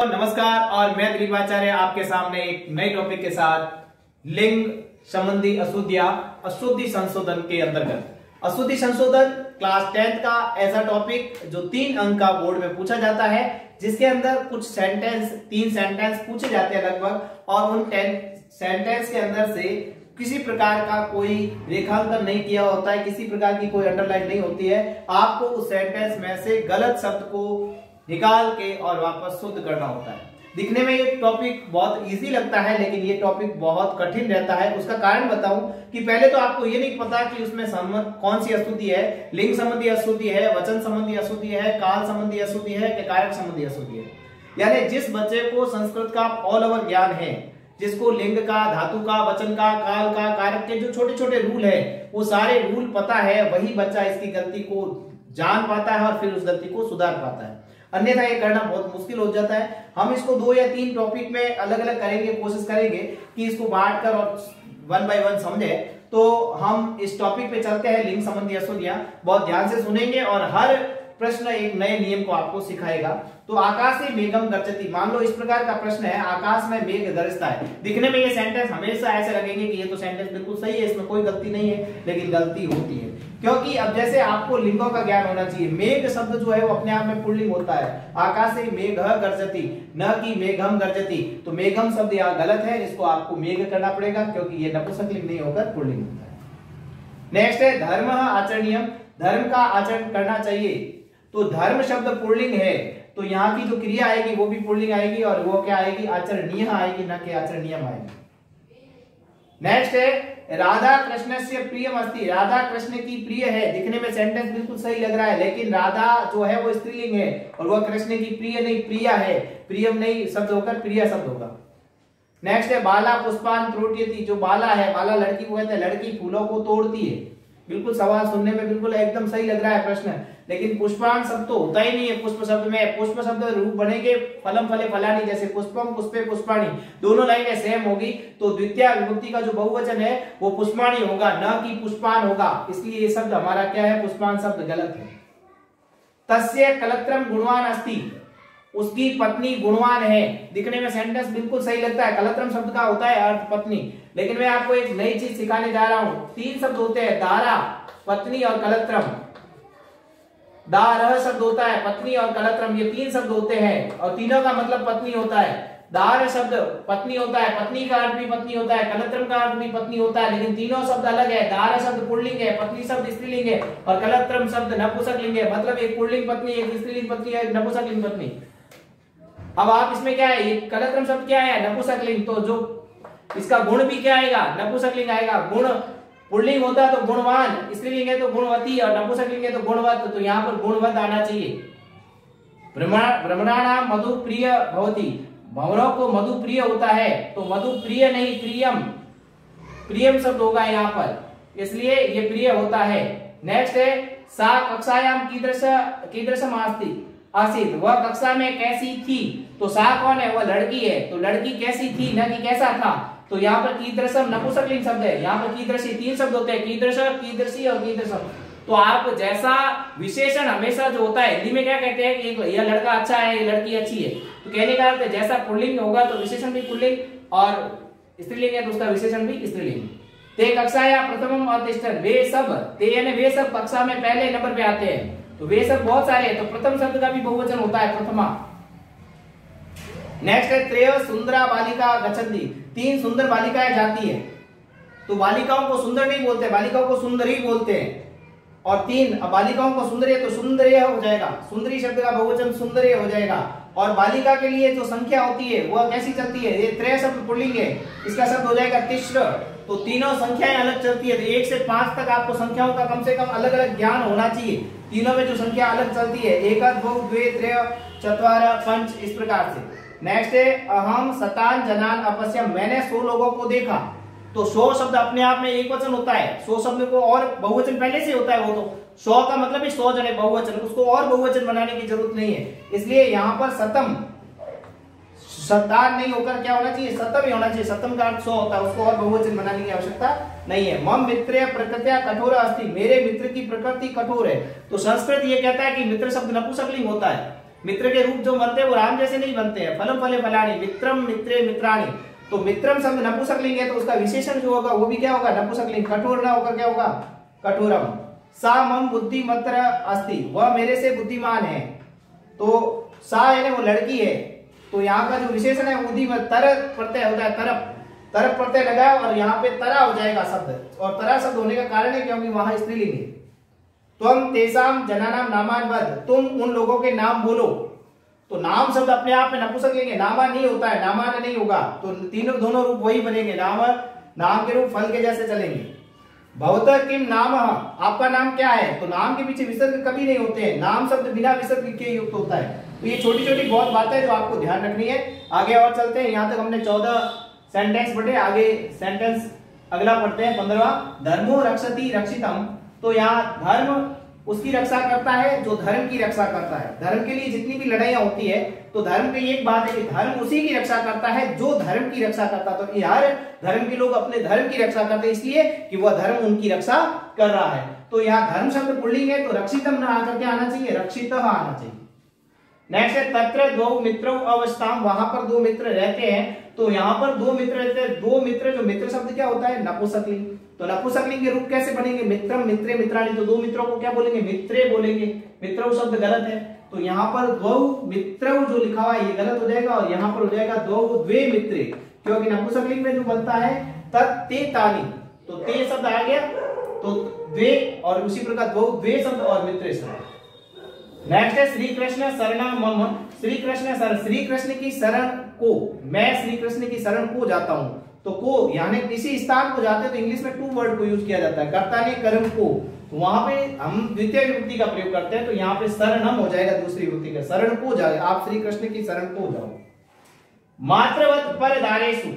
नमस्कार और मैं दिलीप आचार्य आपके सामने एक नए टॉपिक के साथ लिंग संबंधी अशुद्धियां अशुद्धि संशोधन के अंतर्गत अशुद्धि संशोधन क्लास 10th का ऐसा टॉपिक जो 3 अंक का बोर्ड में पूछा जाता है, जिसके अंदर कुछ सेंटेंस 3 सेंटेंस पूछे जाते हैं लगभग, और उन 10 सेंटेंस के अंदर से किसी प्रकार का कोई रेखांकन नहीं किया होता है, किसी प्रकार की कोई अंडरलाइन नहीं होती है। आपको उस सेंटेंस में से गलत शब्द को निकाल के और वापस शुद्ध करना होता है। दिखने में ये टॉपिक बहुत इजी लगता है, लेकिन ये टॉपिक बहुत कठिन रहता है। उसका कारण बताऊं कि पहले तो आपको ये नहीं पता कि उसमें कौन सी अशुद्धि है। लिंग संबंधी अशुद्धि है, वचन संबंधी अशुद्धि है, काल संबंधी अशुद्धि है कि कारक संबंधी अशुद्धि है। यानी जिस बच्चे को संस्कृत का ऑल ओवर ज्ञान है, जिसको लिंग का, धातु का, वचन का, काल का, कारक के जो छोटे छोटे रूल है वो सारे रूल पता है, वही बच्चा इसकी गलती को जान पाता है और फिर उस गलती को सुधार पाता है। अन्यथा ये करना बहुत मुश्किल हो जाता है। हम इसको 2 या 3 टॉपिक में अलग अलग करेंगे, कोशिश करेंगे कि इसको बांट कर और 1 बाय 1 समझे। तो हम इस टॉपिक पे चलते हैं, लिंग संबंधी अशुद्धियां। बहुत ध्यान से सुनेंगे और हर प्रश्न एक नए नियम को आपको सिखाएगा। तो आकाशे मेघम गर्जति, मान लो इस प्रकार का प्रश्न है, आकाश में मेघ गरजता है। दिखने में ये सेंटेंस हमेशा ऐसे लगेंगे कि ये तो सेंटेंस बिल्कुल सही है, इसमें कोई गलती नहीं है, लेकिन गलती होती है। क्योंकि अब जैसे आपको लिंगों का ज्ञान होना चाहिए। मेघ शब्द जो है वो अपने आप में पुल्लिंग होता है। आकाशे मेघ गर्जति, न कि मेघम गर्जति। तो मेघम शब्द यहाँ गलत है, इसको आपको मेघ करना पड़ेगा, क्योंकि ये नपुंसकलिंग नहीं होकर पुल्लिंग होता है। नेक्स्ट है धर्म आचरणीयम, धर्म का आचरण करना चाहिए। तो धर्म शब्द पुल्लिंग है, तो यहाँ की जो क्रिया आएगी वो भी पुल्लिंग आएगी, और वो क्या आएगी, आचरणीय आएगी, न कि आचरणीयम आएगी। नेक्स्ट है राधा कृष्ण से प्रियम अस्ति, राधा कृष्ण की प्रिय है। दिखने में सेंटेंस बिल्कुल सही लग रहा है, लेकिन राधा जो है वो स्त्रीलिंग है और वह कृष्ण की प्रिय नहीं, प्रिया है। प्रियम नहीं शब्द होकर प्रिया शब्द होगा। नेक्स्ट है बाला पुष्पान त्रोट्यति, जो बाला है, बाला लड़की को कहते हैं, लड़की फूलों को तोड़ती है। बिल्कुल सवाल सुनने में बिल्कुल एकदम सही लग रहा है प्रश्न, लेकिन पुष्पान शब्द तो होता ही नहीं है पुष्प शब्द में। पुष्प शब्द रूप बनेंगे फलम फले फलानी, जैसे पुष्पम पुष्पे पुष्पाणी, दोनों लाइनें सेम होगी। तो द्वितीय विभक्ति का जो बहुवचन है वो पुष्पाणी होगा, न कि पुष्पान होगा। इसलिए ये शब्द हमारा क्या है, पुष्पान शब्द गलत है। तस्य कलत्रम गुणवान अस्ति, उसकी पत्नी गुणवान है। दिखने में सेंटेंस बिल्कुल सही लगता है, कलत्रम शब्द का होता है अर्थ पत्नी, लेकिन मैं आपको एक नई चीज सिखाने जा रहा हूं। 3 शब्द होते हैं, दारा, पत्नी और कलत्रम। दारह शब्द होता है, पत्नी और कलत्रम, ये 3 शब्द होते हैं और तीनों का मतलब पत्नी होता है। दार शब्द पत्नी होता है, पत्नी का अर्थ भी पत्नी होता है, कलत्रम का अर्थ भी पत्नी होता है, लेकिन तीनों शब्द अलग है। दार शब्द पुल्लिंग है, पत्नी शब्द स्त्रीलिंग है, और कलत्रम शब्द नपुंसकलिंग है। मतलब एक पुल्लिंग पत्नी, एक स्त्रीलिंग पत्नी, एक नपुंसकलिंग पत्नी। अब आप इसमें क्या है, ये कलत्रम शब्द क्या है, नपुंसकलिंग, तो जो इसका गुण भी क्या आएगा, नपुंसकलिंग आएगा। गुण पुल्लिंग होता है तो गुणवान, स्त्रीलिंग है तो गुणवती, और नपुंसकलिंग है तो गुणवत, तो यहाँ पर गुणवत आना चाहिए। भ्रमणानाम मधु प्रिय भवति, भंवरों को मधु प्रिय होता है, तो मधु प्रिय नहीं प्रियम, प्रियम शब्द होगा यहाँ पर, इसलिए ये प्रिय होता है। नेक्स्ट है सा कक्षायाम कीदृशम आसीत, वह कक्षा में कैसी थी। तो सा कौन है, वह लड़की है, तो लड़की कैसी थी, न कि कैसा था। तो यहाँ पर कीदृशम नपुंसकलिंग शब्द है, यहाँ पर कीदृशी 3 शब्द होते हैं, कीदृश, कीदृशी और कीदृशम। तो आप जैसा विशेषण हमेशा जो होता है, हिंदी में क्या कहते हैं कि यह लड़का अच्छा है, ये लड़की अच्छी है, तो कहने का अर्थ जैसा पुल्लिंग होगा तो विशेषण भी पुल्लिंग, और स्त्रीलिंग है तो उसका विशेषण भी स्त्रीलिंग। ते कक्षाया प्रथमम अतिष्ठन्, वे सब, ते यानी वे सब कक्षा में पहले नंबर पे आते हैं। तो वे सब बहुत सारे हैं, तो प्रथम शब्द का भी बहुवचन होता है, प्रथमा। नेक्स्ट है त्रय सुंदरा बालिका गच्छन्ति, 3 सुंदर बालिकाएं जाती है। तो बालिकाओं को सुंदर नहीं बोलते, बालिकाओं को सुंदरी बोलते हैं। और 3 बालिकाओं को सुंदरी है तो सुंदरीय हो जाएगा, सुंदरी शब्द का बहुवचन सुंदरीय हो जाएगा। और बालिका के लिए जो संख्या होती है वह कैसी चलती है, ये त्रय शब्द पुल्लिंग है, इसका शब्द हो जाएगा तिस्र। तो तीनों संख्याएं अलग चलती है, तो 1 से 5 तक आपको संख्याओं का कम से कम अलग अलग ज्ञान होना चाहिए। तीनों में जो संख्या अलग चलती है, 1 2 2 3 4 5, इस प्रकार से। नेक्स्ट है अहम शतान जनान अपश्यम, मैंने 100 लोगों को देखा। तो 100 शब्द अपने आप में एक वचन होता है, 100 शब्द को और बहुवचन पहले से होता है, वो तो 100 का मतलब ही 100 जने बहुवचन, उसको और बहुवचन बनाने की जरूरत नहीं है। इसलिए यहाँ पर शतम, शतान नहीं होकर क्या होना चाहिए, शतम ही होना चाहिए। शतम का अर्थ 100 होता है, उसको और बहुवचन बनाने की आवश्यकता नहीं है। मम मित्र प्रकृत्या कठोर अस्ति, मेरे मित्र की प्रकृति कठोर है। तो संस्कृत ये कहता है कि मित्र शब्द नपुंसकलिंग होता है, मित्र के रूप जो बनते हैं वो राम जैसे नहीं बनते हैं। फलम फले फलानी, मित्रम मित्रे मित्राणी। तो मित्रम शब्द नपुंसकलिंग है तो उसका विशेषण जो होगा वो भी क्या होगा, नपुंसकलिंग। कठोर ना होकर क्या होगा, कठोरम। सा मम बुद्धिमत्र अस्ति, वह मेरे से बुद्धिमान है। तो सा यानी वो लड़की है, तो यहाँ का जो विशेषण है बुद्धिमत, तरह प्रत्यय होता है, तरफ प्रत्यय लगा और यहाँ पे तरा हो जाएगा शब्द। और तरा शब्द होने का कारण है क्योंकि वहां स्त्रीलिंग है। त्वम तेसाम जनानाम नामान वद, तुम उन लोगों के नाम बोलो। तो नाम शब्द अपने आप में नपुंसक लेंगे, नामा नहीं होता है, नामान नहीं होगा। तो तीनों दोनों रूप वही बनेंगे, नाम के रूप फल के जैसे चलेंगे। भवतः किम नाम, आपका नाम क्या है। तो नाम के पीछे विसर्ग कभी नहीं होते हैं, नाम शब्द बिना विसर्ग के युक्त होता है। तो ये छोटी छोटी बहुत बातें जो आपको ध्यान रखनी है। आगे और चलते हैं, यहाँ तक हमने 14 सेंटेंस पढ़े। आगे सेंटेंस अगला पढ़ते हैं 15वां। धर्मो रक्षति रक्षितम, तो यहाँ धर्म उसकी रक्षा करता है जो धर्म की रक्षा करता है। धर्म के लिए जितनी भी लड़ाइयां होती है तो धर्म की एक बात है कि धर्म उसी की रक्षा करता है जो धर्म की रक्षा करता है। तो हर धर्म के लोग अपने धर्म की रक्षा करते हैं इसलिए कि वह धर्म उनकी रक्षा कर रहा है। तो यहाँ धर्म शब्द पुल्लिंग है तो रक्षितम न आकर के आना चाहिए, रक्षितः आना चाहिए। नेक्स्ट है तत्र द्वौ मित्रौ अवस्थाम, वहां पर दो मित्र रहते हैं। तो यहाँ पर दो मित्र रहते हैं। दो मित्र, जो मित्र शब्द क्या होता है, नपुंसकलिंग। तो नपुंसकलिंग के रूप कैसे बनेंगे, मित्रम मित्रे मित्राणी। तो दो मित्रों को क्या बोलेंगे, मित्रे बोलेंगे। मित्रौ शब्द गलत है, तो यहाँ पर द्वौ मित्रौ जो लिखा हुआ है ये गलत हो जाएगा और यहाँ पर हो जाएगा द्वौ द्वे मित्रे, क्योंकि नपुंसकलिंग में जो बनता है तत्ते तानी, तो ते शब्द आ गया तो द्वे, और उसी प्रकार द्वौ द्वे शब्द और मित्रे शब्द। नेक्स्ट है श्री कृष्ण शरणम मम, श्री कृष्ण शरण, श्री कृष्ण की शरण को, मैं श्री कृष्ण की शरण को जाता हूं। तो को यानी किसी स्थान को जाते हैं तो इंग्लिश में टू वर्ड को यूज किया जाता है, कर्ता ने कर्म को। तो वहां पे हम द्वितीय विभक्ति का प्रयोग करते हैं, तो यहाँ पे शरणम हो जाएगा दूसरी विभक्ति का, शरण को जाए, आप श्री कृष्ण की शरण को जाओ। मातृवत पर दारेशु,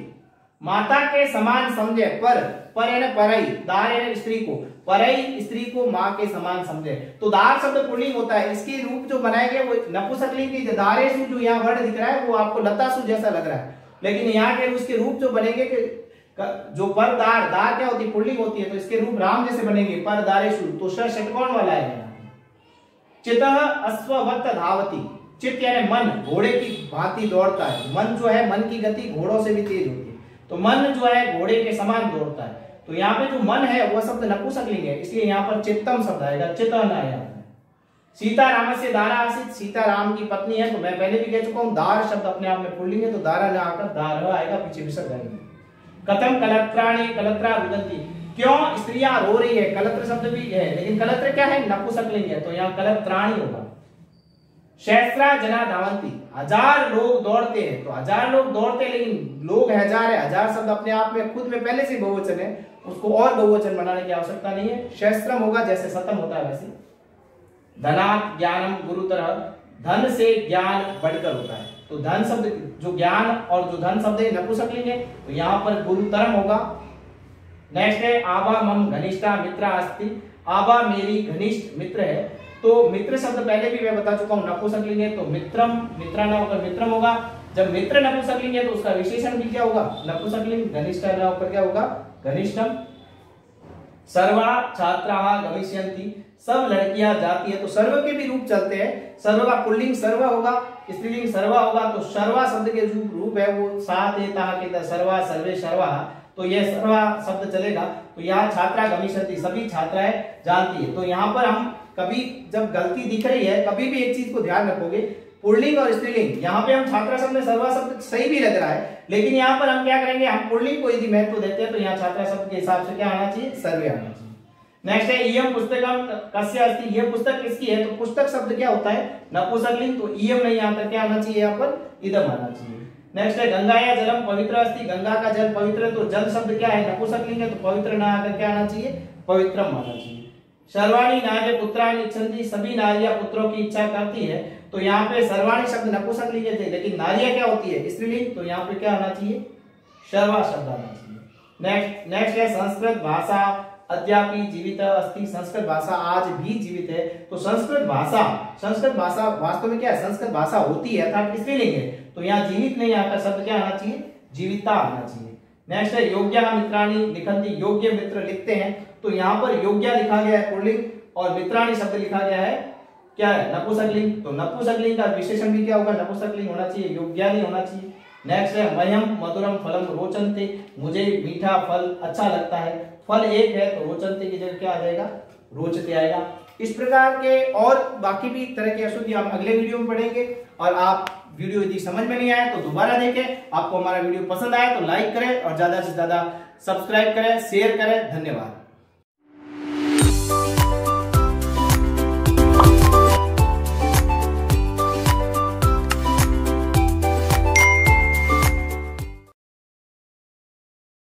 माता के समान समझे, पर यानी परई, दार यानी स्त्री को, परई स्त्री को माँ के समान समझे। तो दार शब्द पुल्लिंग होता है, इसके रूप जो बनाए गए वो नपुंसकलिंग की। दारेशु जो यहाँ वर्ड दिख रहा है वो आपको लतासु जैसा लग रहा है, लेकिन यहाँ के उसके रूप जो बनेंगे जो पर दार, दार क्या होती है, पुल्लिंग होती है, तो इसके रूप राम जैसे बनेंगे, पर दारेशु। तो षटकोण वाला है। चितः अश्ववत् धावति, चित्त यानी मन, घोड़े की भांति दौड़ता है। मन जो है, मन की गति घोड़ों से भी तेज होती है, तो मन जो है घोड़े के समान दौड़ता है। तो यहाँ पे जो मन है वह शब्द नपुंसकलिंग है, इसलिए यहाँ पर चित्तम शब्द आएगा, चित्तन आया। सीता राम से दारा आसित, सीता राम की पत्नी है। तो मैं पहले भी कह चुका हूँ दार शब्द अपने आप में पुल्लिंग है, तो दारा न आकर दार आएगा, पीछे विसर्ग आएगा। कथम कलत्राणी कलत्रा रुदन्ति, क्यों स्त्रियां रो रही है। कलत्र शब्द भी है लेकिन कलत्र क्या है, नपुंसकलिंग है, तो यहाँ कलत्राणी होगा। सहस्रा जना धावंती, 1000 लोग दौड़ते हैं। तो 1000 लोग दौड़ते हैं लेकिन लोग 1000 है, 1000 शब्द अपने आप में खुद में पहले से बहुवचन है, उसको और बहुवचन बनाने की आवश्यकता नहीं है। सहस्त्रम होगा जैसे शतम होता है वैसे। धनात् ज्ञानम गुरुतर, धन से ज्ञान बढ़कर होता है। तो धन शब्द जो ज्ञान और जो धन शब्द है नपुंसकलिंग है, तो यहाँ पर गुरुतरम होगा। नेक्स्ट है आबा मम घनिष्ठा मित्रा अस्ति, आबा मेरी घनिष्ठ मित्र है। तो मित्र शब्द पहले भी मैं बता चुका हूं नपुंसकलिंग है, तो मित्रम, मित्रा ना होकर मित्रम होगा। जब मित्र नपुंसकलिंग है तो उसका विशेषण भी क्या होगा, नपुंसकलिंग। घनिष्ठ ना होकर क्या होगा, घनिष्ठम। सर्वा छात्राः गमिष्यन्ति, सब लड़कियां जाती है। तो सर्व के भी रूप चलते हैं, सर्व का पुल्लिंग सर्व होगा, स्त्रीलिंग सर्वा होगा। तो सर्वा शब्द के जो रूप है वो सात के सर्वा सर्वे सर्वा, तो ये सर्वा शब्द चलेगा। तो यहाँ छात्रा गमिष्यन्ति, सभी छात्राएं जानती है। तो यहाँ पर हम कभी जब गलती दिख रही है, कभी भी एक चीज को ध्यान रखोगे, पुल्लिंग और स्त्रीलिंग, यहाँ पे हम छात्रा शब्द में सर्वा शब्द सही भी लग रहा है, लेकिन यहाँ पर हम क्या करेंगे, हम पुल्लिंग को यदि महत्व देते हैं तो यहाँ छात्रा शब्द के हिसाब से क्या आना चाहिए, सर्वे आना चाहिए। नेक्स्ट है इयम पुस्तकम कस्य अस्ति, यह पुस्तक किसकी है। तो पुस्तक शब्द क्या होता है, नपुंसकलिंग, तो इयम नहीं आता, क्या आना चाहिए यहाँ पर, इदम आना चाहिए। नेक्स्ट है गंगाया जलम पवित्र अस्ति, गंगा का जल पवित्र है। तो जल शब्द क्या है, नपुंसकलिंग है, तो पवित्र ना आकर क्या आना चाहिए, पवित्रम आना चाहिए। सर्वाणी नार्य पुत्राणि इच्छन्ति, सभी नारियां पुत्रों की इच्छा करती है। तो यहाँ पे सर्वाणी शब्द नपुंसकलिंग है, लेकिन नारियां क्या होती है, स्त्रीलिंग, तो यहाँ पे क्या आना चाहिए, सर्वा शब्द आना चाहिए। नेक्स्ट है संस्कृत भाषा अद्यापि जीवित अस्ति, संस्कृत भाषा आज भी जीवित है। तो संस्कृत भाषा वास्तव में क्या है, संस्कृत भाषा होती है अर्थात स्त्रीलिंग है, तो यहाँ जीवित नहीं आता, शब्द क्या आना चाहिए, जीविता आना चाहिए। नेक्स्ट है योग्य मित्राणि लिखन्ति, योग्य मित्र लिखते हैं। तो यहाँ पर योग्य लिखा गया है पुल्लिंग और मित्राणि शब्द लिखा गया है क्या है, नपुंसकलिंग। तो नपुंसकलिंग का विशेषण भी क्या होगा, नपुंसकलिंग होना चाहिए, योग्यानि होना चाहिए। नेक्स्ट है मह्यम मधुरम फलम रोचन्ते, मुझे मीठा फल अच्छा लगता है। फल एक है तो रोचन्ते की जगह क्या आ जाएगा, रोचते आएगा। इस प्रकार के और बाकी भी तरह की अशुद्धि हम अगले वीडियो में पढ़ेंगे। और आप वीडियो यदि समझ में नहीं आया तो दोबारा देखें। आपको हमारा वीडियो पसंद आया तो लाइक करें और ज्यादा से ज्यादा सब्सक्राइब करें, शेयर करें। धन्यवाद।